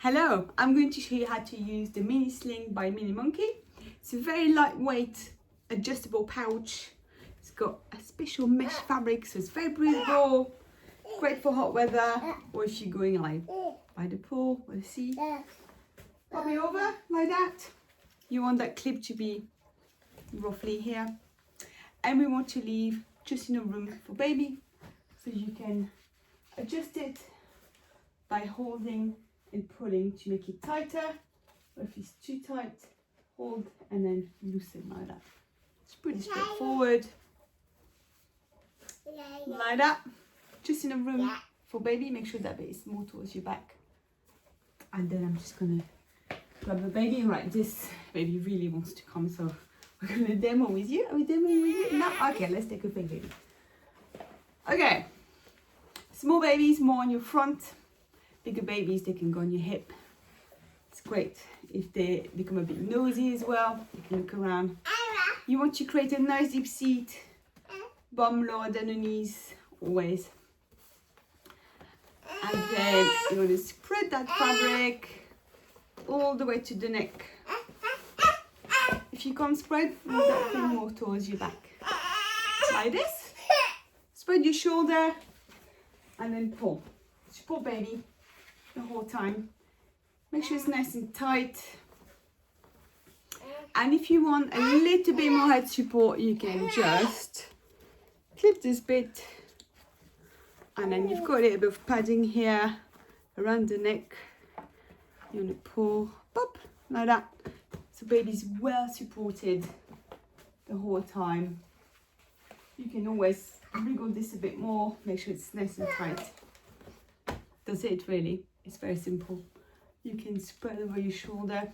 Hello, I'm going to show you how to use the Mini-Sling by Mini-Monkey. It's a very lightweight adjustable pouch. It's got a special mesh fabric, so it's very breathable, great for hot weather, or if you're going like by the pool or the sea. Pop it over like that. You want that clip to be roughly here. And we want to leave just enough room for baby, so you can adjust it by holding and pulling to make it tighter, or if it's too tight, hold and then loosen like that. It's pretty straightforward. Like that, just enough room for baby. Make sure that bit is more towards your back. And then I'm just gonna grab the baby. Right, this baby really wants to come, so we're gonna demo with you. Are we demoing with you? No? Okay, let's take a big baby. Okay, small babies more on your front. Bigger babies, they can go on your hip. It's great if they become a bit nosy as well. You can look around. You want to create a nice deep seat, bum lower than the knees, always. And then you want to spread that fabric all the way to the neck. If you can't spread, move that thing more towards your back. Like this. Spread your shoulder and then pull. Support baby the whole time. Make sure it's nice and tight. And if you want a little bit more head support, you can just clip this bit, and then you've got a little bit of padding here around the neck. You want to pull, pop, like that. So baby's well supported the whole time. You can always wriggle this a bit more, make sure it's nice and tight. That's it really. It's very simple. You can spread over your shoulder.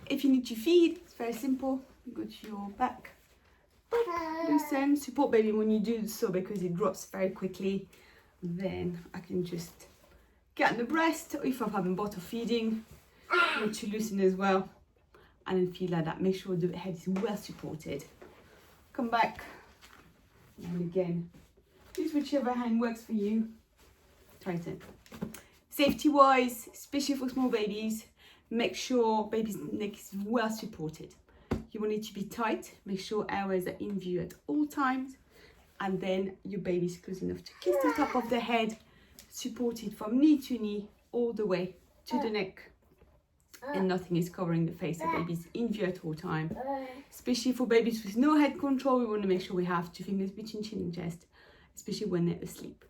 If you need to feed, it's very simple. You go to your back, loosen, support baby when you do so, because it drops very quickly. Then I can just get on the breast, or if I'm having bottle feeding, I need to loosen as well. And then feed like that. Make sure the head is well supported. Come back, and again, use whichever hand works for you. Tighten. Safety wise, especially for small babies, make sure baby's neck is well supported. You want it to be tight. Make sure airways are in view at all times, and then your baby is close enough to kiss the top of the head, supported from knee to knee all the way to the neck, and nothing is covering the face. The baby's in view at all time. Especially for babies with no head control, we want to make sure we have 2 fingers between chin and chest, especially when they're asleep.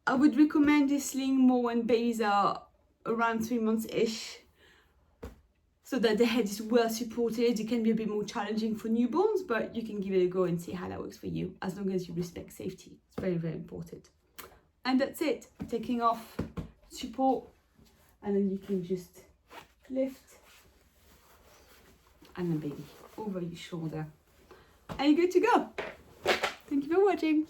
I would recommend this sling more when babies are around 3 months-ish, so that the head is well supported. It can be a bit more challenging for newborns, but you can give it a go and see how that works for you, as long as you respect safety. It's very, very important. And that's it. Taking off, support, and then you can just lift, and then baby over your shoulder. And you're good to go. Thank you for watching.